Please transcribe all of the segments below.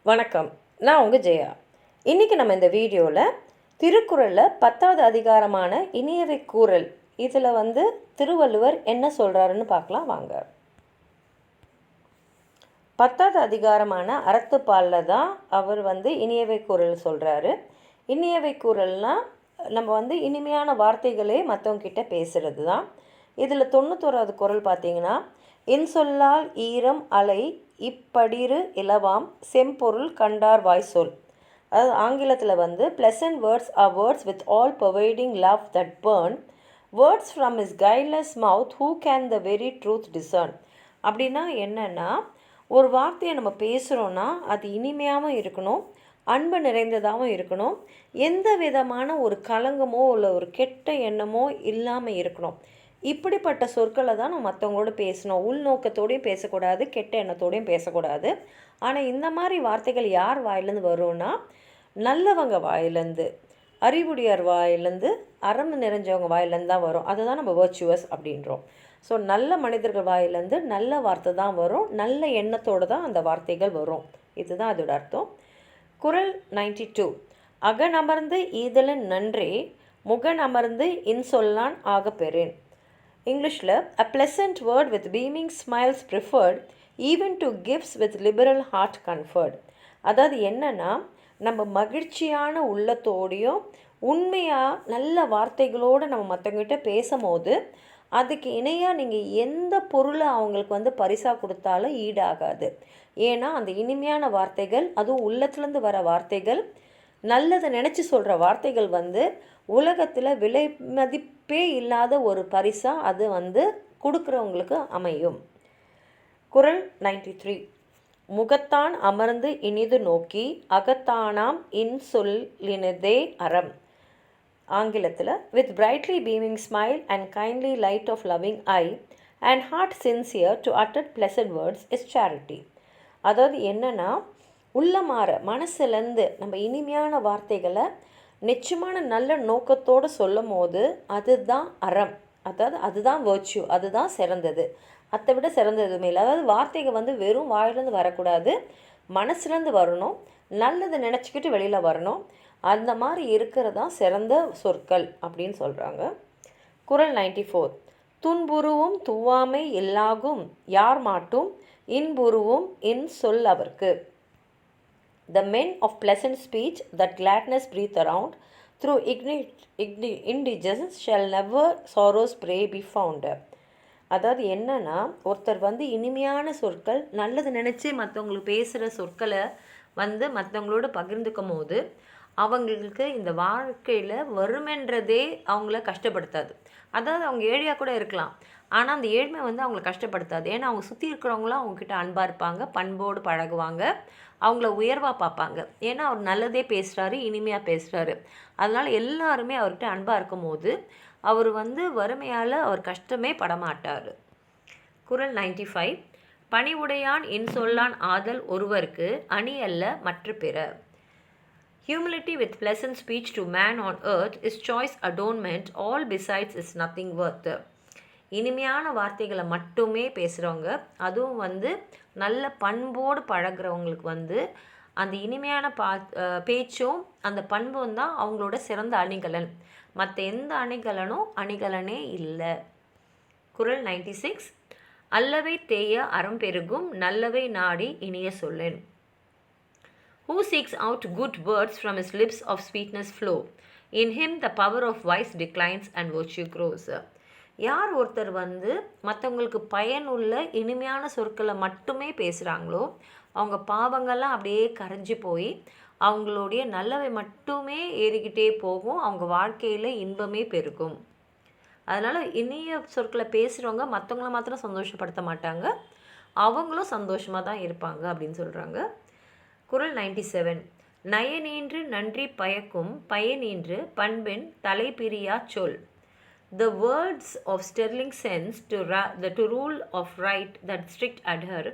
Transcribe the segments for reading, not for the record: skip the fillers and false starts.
வணக்கம், நான் உங்கள் ஜெயா. இன்றைக்கி நம்ம இந்த வீடியோவில் திருக்குறளில் 10வது அதிகாரமான இனியவை கூறல் இதில் திருவள்ளுவர் என்ன சொல்கிறாருன்னு பார்க்கலாம் வாங்க. 10வது அதிகாரமான அறத்துப்பாலில் தான் அவர் இனியவை கூறல் சொல்கிறாரு. இனியவை கூறல்னால் நம்ம இனிமையான வார்த்தைகளே மற்றவங்கிட்ட பேசுகிறது தான். இதில் 91வது குறள் பார்த்திங்கன்னா, இன்சொல்லால் ஈரம் அலை இப்படிரு இலவாம் செம்பொருள் கண்டார் வாய்சொல். அதாவது ஆங்கிலத்தில் pleasant words are words with all pervading love that burn, words from his guileless mouth who can the very truth discern. அப்படின்னா என்னென்னா, ஒரு வார்த்தையை நம்ம பேசுகிறோன்னா அது இனிமையாகவும் இருக்கணும், அன்பு நிறைந்ததாகவும் இருக்கணும், எந்த விதமான ஒரு கலங்கமோ இல்லை ஒரு கெட்ட எண்ணமோ இல்லாமல் இருக்கணும். இப்படிப்பட்ட சொற்களை தான் நம்ம மற்றவங்களோட பேசணும். உள்நோக்கத்தோடையும் பேசக்கூடாது, கெட்ட எண்ணத்தோடையும் பேசக்கூடாது. ஆனால் இந்த மாதிரி வார்த்தைகள் யார் வாயிலேருந்து வரும்னா, நல்லவங்க வாயிலேருந்து, அறிவுடையார் வாயிலேருந்து, அறம் நிறைஞ்சவங்க வாயிலேருந்து தான் வரும். அதுதான் நம்ம வர்ச்சுவஸ் அப்படின்றோம். ஸோ நல்ல மனிதர்கள் வாயிலேருந்து நல்ல வார்த்தை தான் வரும், நல்ல எண்ணத்தோடு தான் அந்த வார்த்தைகள் வரும். இதுதான் அதோட அர்த்தம். குறள் 92. அகனமர்ந்து ஈதலின் நன்றே முகனமர்ந்து இன்சொல்லான் ஆகப்பெறேன். இங்கிலீஷில் a pleasant word with beaming smiles preferred even to gifts with liberal heart conferred. அதாவது என்னென்னா, நம்ம மகிழ்ச்சியான உள்ளத்தோடையும் உண்மையாக நல்ல வார்த்தைகளோடு நம்ம மற்றவங்ககிட்ட பேசும்போது அதுக்கு இணையாக நீங்கள் எந்த பொருளை அவங்களுக்கு பரிசாக கொடுத்தாலும் ஈடாகாது. ஏன்னா அந்த இனிமையான வார்த்தைகள், அதுவும் உள்ளத்துலேருந்து வர வார்த்தைகள், நல்லதை நினச்சி சொல்கிற வார்த்தைகள் உலகத்தில் விலை மதிப்பே இல்லாத ஒரு பரிசாக அது கொடுக்குறவங்களுக்கு அமையும். குறள் 93. முகத்தான் அமர்ந்து இனிது நோக்கி அகத்தானாம் இன்சொல்லினதே அறம். ஆங்கிலத்தில் with brightly beaming smile and kindly light of loving eye and heart sincere to utter pleasant words is charity. அதாவது என்னென்னா, உள்ளமாற மனசுலேருந்து நம்ம இனிமையான வார்த்தைகளை நிச்சயமான நல்ல நோக்கத்தோடு சொல்லும் போது அதுதான் அறம், அதாவது அதுதான் வர்ச்சு, அதுதான் சிறந்தது. அதை விட சிறந்தது எதுவுமே இல்லை. அதாவது வார்த்தைகள் வெறும் வாயிலேருந்து வரக்கூடாது, மனசுலேருந்து வரணும், நல்லது நினச்சிக்கிட்டு வெளியில் வரணும். அந்த மாதிரி இருக்கிறதா சிறந்த சொற்கள் அப்படின்னு சொல்கிறாங்க. குறள் 94. துன்புருவும் துவாமை இல்லாகும் யார் மாட்டும் இன்புருவும் இன் சொல் அவர்க்கு. The men of pleasant speech that gladness breathe around, through indigence shall never sorrow's prey be found. அதாவது என்னன்னா, ஒருத்தர் இனிமையான சொற்கள், நல்லது நினச்சி மற்றவங்களுக்கு பேசுகிற சொற்களை மற்றவங்களோட பகிர்ந்துக்கும் போது அவங்களுக்கு இந்த வாழ்க்கையில் வருமென்றதே அவங்கள கஷ்டப்படுத்தாது. அதாவது அவங்க ஏழையாக கூட இருக்கலாம், ஆனால் அந்த ஏழ்மை அவங்கள கஷ்டப்படுத்தாது. ஏன்னா அவங்க சுற்றி இருக்கிறவங்களாம் அவங்கக்கிட்ட அன்பாக இருப்பாங்க, பண்போடு பழகுவாங்க, அவங்கள உயர்வாக பார்ப்பாங்க. ஏன்னா அவர் நல்லதே பேசுகிறாரு, இனிமையாக பேசுகிறாரு. அதனால் எல்லாருமே அவர்கிட்ட அன்பாக இருக்கும் போது அவர் வறுமையால் அவர் கஷ்டமே படமாட்டார். குறள் 95. பணிவுடையான் இன்சொல்லான் ஆதல் ஒருவருக்கு அணி அல்ல மற்ற பிற. Humility with pleasant speech to man on earth is choice adornment, all besides is nothing worth. இனிமையான வார்த்தைகளை மட்டுமே பேசுகிறவங்க, அதுவும் நல்ல பண்போடு பழகிறவங்களுக்கு அந்த இனிமையான பேச்சும் அந்த பண்பும் தான் அவங்களோட சிறந்த அணிகலன். மற்ற எந்த அணிகலனும் அணிகலனே இல்லை. குறள் 96. அல்லவை தேய அறம் பெருகும் நல்லவை நாடி இனிய சொல்லேன். Who seeks out good words from his lips of sweetness flow, in him the power of vice declines and virtue grows. யார் ஒருத்தர் மற்றவங்களுக்கு பயனுள்ள இனிமையான சொற்களை மட்டுமே பேசுகிறாங்களோ அவங்க பாவங்கள்லாம் அப்படியே கரைஞ்சி போய் அவங்களுடைய நல்லவை மட்டுமே ஏறிக்கிட்டே போகும், அவங்க வாழ்க்கையில் இன்பமே பெருகும். அதனால் இனிய சொற்களை பேசுகிறவங்க மற்றவங்கள மாத்திரம் சந்தோஷப்படுத்த மாட்டாங்க, அவங்களும் சந்தோஷமாக தான் இருப்பாங்க அப்படின்னு சொல்கிறாங்க. குறள் 97. நயனீன்று நன்றி பயக்கும் பயனீன்று பண்பின் தலைப்பிரியா சொல். The words of sterling sense to rule of right that strict adhere,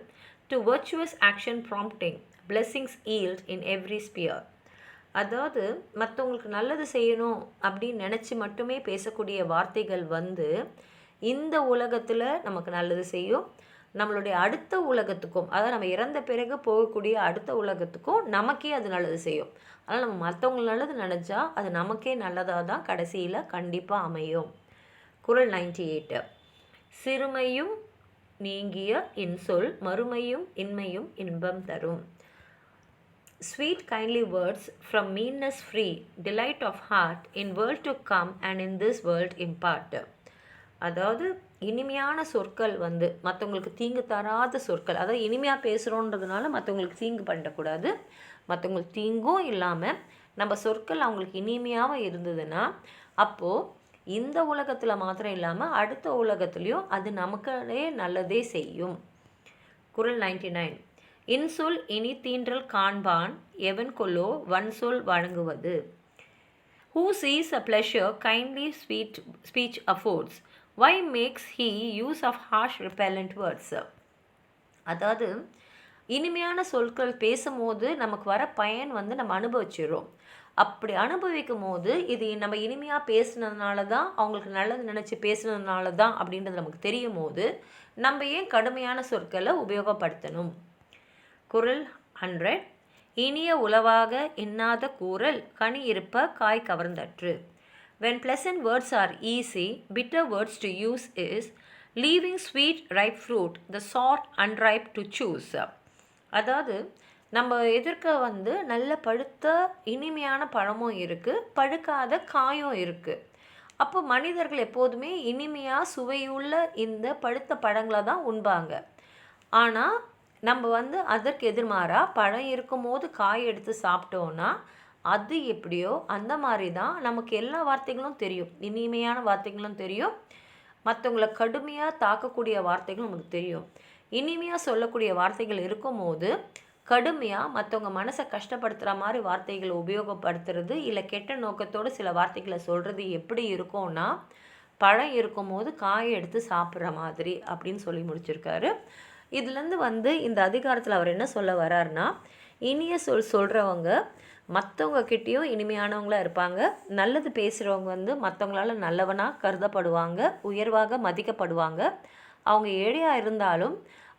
to virtuous action prompting, blessings yield in every sphere. அதாவது மற்றவங்களுக்கு நல்லது செய்யணும் அப்படின்னு நினச்சி மட்டுமே பேசக்கூடிய வார்த்தைகள் இந்த உலகத்தில் நமக்கு நல்லது செய்யும், நம்மளுடைய அடுத்த உலகத்துக்கும், அதாவது நம்ம இறந்த பிறகு போகக்கூடிய அடுத்த உலகத்துக்கும் நமக்கே அது நல்லது செய்யும். அதனால் நம்ம மற்றவங்க நல்லது நினச்சா அது நமக்கே நல்லதாக தான் கடைசியில் கண்டிப்பாக அமையும். குறள் 98. சிறுமையும் நீங்கிய இன்சொல் மறுமையும் இன்மையும் இன்பம் தரும். Sweet kindly words from meanness free, delight of heart, in world to come and in this world impart. அதாவது இனிமையான சொற்கள் வந்து மற்றவங்களுக்கு தீங்கு தராத சொற்கள், அதாவது இனிமையாக பேசுகிறோன்றதுனால மற்றவங்களுக்கு தீங்கு பண்ணக்கூடாது. மற்றவங்களுக்கு தீங்கும் இல்லாமல் நம்ம சொற்கள் அவங்களுக்கு இனிமையாக இருந்ததுன்னா அப்போது இந்த உலகத்தில் மாத்திரம் இல்லாமல் அடுத்த உலகத்துலேயும் அது நமக்கே நல்லதே செய்யும். குறள் 99. இன்சொல் இனி தீன்றல் காண்பான் எவன் கொல்லோ வன்சொல் வழங்குவது. Who sees a pleasure kindly speech affords, why makes he use of harsh repellent words? அதாவது இனிமையான சொற்கள் பேசும்போது நமக்கு வர பயன் வந்து நம்ம அனுபவிச்சிடுறோம். அப்படி அனுபவிக்கும் போது இது நம்ம இனிமையாக பேசுனதுனால தான், அவங்களுக்கு நல்லது நினச்சி பேசுனதுனால தான் அப்படின்றது நமக்கு தெரியும் போது நம்ம ஏன் கடுமையான சொற்களை உபயோகப்படுத்தணும். குறள் 100. இனிய உளவாக இன்னாத கூறல் கனி இருப்ப காய் கவர்ந்தற்று. When pleasant words are easy, bitter words to use is, leaving sweet ripe fruit, the sour unripe to choose. அதாவது நம்ம எதிர்க்க வந்து நல்ல பழுத்த இனிமையான பழமும் இருக்குது, பழுக்காத காயும் இருக்குது. அப்போ மனிதர்கள் எப்போதுமே இனிமையாக சுவையுள்ள இந்த பழுத்த பழங்களை தான் உண்பாங்க. ஆனால் நம்ம வந்து அதற்கு எதிர்மாறாக பழம் இருக்கும் போது காய் எடுத்து சாப்பிட்டோன்னா அது எப்படியோ அந்த மாதிரி தான் நமக்கு எல்லா வார்த்தைகளும் தெரியும், இனிமையான வார்த்தைகளும் தெரியும், மற்றவங்களை கடுமையாக தாக்கக்கூடிய வார்த்தைகளும் நமக்கு தெரியும். இனிமையாக சொல்லக்கூடிய வார்த்தைகள் இருக்கும் போது கடுமையாக மற்றவங்க மனசை கஷ்டப்படுத்துகிற மாதிரி வார்த்தைகளை உபயோகப்படுத்துறது இல்லை கெட்ட நோக்கத்தோடு சில வார்த்தைகளை சொல்கிறது எப்படி இருக்கும்னா, பழம் இருக்கும் போது காயை எடுத்து சாப்பிட்ற மாதிரி அப்படின்னு சொல்லி முடிச்சிருக்காரு. இதுலேருந்து வந்து இந்த அதிகாரத்தில் அவர் என்ன சொல்ல வர்றாருன்னா, இனிய சொல்கிறவங்க மற்றவங்க கிட்டேயும் இனிமையானவங்களாக இருப்பாங்க. நல்லது பேசுகிறவங்க வந்து மற்றவங்களால நல்லவனாக கருதப்படுவாங்க, உயர்வாக மதிக்கப்படுவாங்க. அவங்க ஏழையாக இருந்தாலும்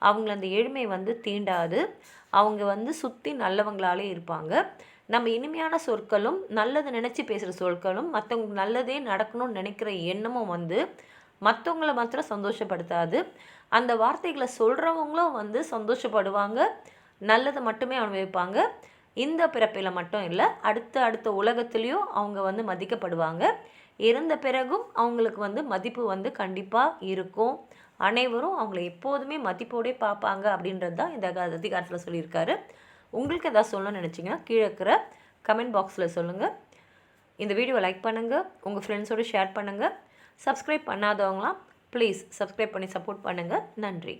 அவங்கள அந்த ஏழ்மை வந்து தீண்டாது, அவங்க வந்து சுற்றி நல்லவங்களாலே இருப்பாங்க. நம்ம இனிமையான சொற்களும் நல்லது நினச்சி பேசுகிற சொற்களும் மற்றவங்களுக்கு நல்லதே நடக்கணும்னு நினைக்கிற எண்ணமும் வந்து மற்றவங்கள மாத்திரம் சந்தோஷப்படுத்தாது, அந்த வார்த்தைகளை சொல்கிறவங்களும் வந்து சந்தோஷப்படுவாங்க, நல்லதை மட்டுமே அனுபவிப்பாங்க. இந்த பிறப்பில் மட்டும் இல்லை, அடுத்த உலகத்துலேயும் அவங்க வந்து மதிக்கப்படுவாங்க. இறந்த பிறகும் அவங்களுக்கு வந்து மதிப்பு வந்து கண்டிப்பாக இருக்கும். அனைவரும் அவங்கள எப்போதுமே மதிப்போடே பார்ப்பாங்க அப்படின்றது தான் இந்த அதிகாரத்தில் சொல்லியிருக்காரு. உங்களுக்கு எதாவது சொல்லணும்னு நினச்சிங்கன்னா கீழே இருக்கிற கமெண்ட் பாக்ஸில் சொல்லுங்கள். இந்த வீடியோவை லைக் பண்ணுங்கள், உங்கள் ஃப்ரெண்ட்ஸோடு ஷேர் பண்ணுங்கள். சப்ஸ்கிரைப் பண்ணாதவங்களாம் ப்ளீஸ் சப்ஸ்கிரைப் பண்ணி சப்போர்ட் பண்ணுங்கள். நன்றி.